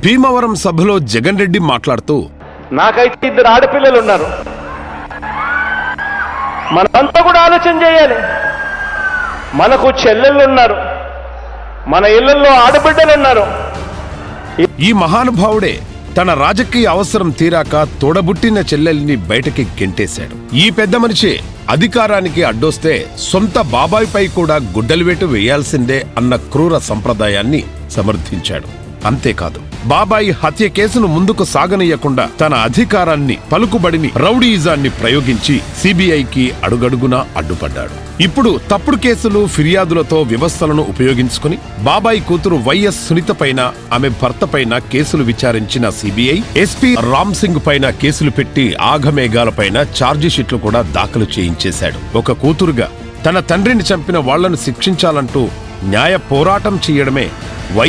భీమవరం సభలో జగన్ రెడ్డి మాట్లాడుతూ, నాకైతే 2 ఆడపిల్లలు ఉన్నారు. మనంతా కూడా ఆలోచన చేయాలి. మనకు చెల్లెళ్ళు ఉన్నారు, మన ఇళ్లలో ఆడబిడ్డలు ఉన్నారు. ఈ మహానుభావుడే తన రాజకీయ అవసరం తీరాక తోడబుట్టిన చెల్లెల్ని బయటకి గెంటేశాడు. ఈ పెద్ద మనిషి అధికారానికి అడ్డొస్తే సొంత బాబాయిపై కూడా గుడ్డలివేటు వేయాల్సిందే అన్న క్రూర సంప్రదాయాన్ని సమర్థించాడు. అంతేకాదు, బాబాయి హత్య కేసును ముందుకు సాగనీయకుండా తన అధికారాన్ని, పలుకుబడిని, రౌడీయిజాన్ని ప్రయోగించి సిబిఐకి అడుగడుగునా అడ్డుపడ్డాడు. ఇప్పుడు తప్పుడు కేసులు, ఫిర్యాదులతో వ్యవస్థలను ఉపయోగించుకుని బాబాయి కూతురు వైఎస్ సునీత పైన, ఆమె భర్త పైన కేసులు విచారించిన సిబిఐ ఎస్పీ రామ్ సింగ్ పైన కేసులు పెట్టి ఆఘమేఘాలపైన ఛార్జిషీట్లు కూడా దాఖలు చేయించేశాడు. ఒక కూతురుగా తన తండ్రిని చంపిన వాళ్లను శిక్షించాలంటూ న్యాయ పోరాటం చేయడమే వైఎస్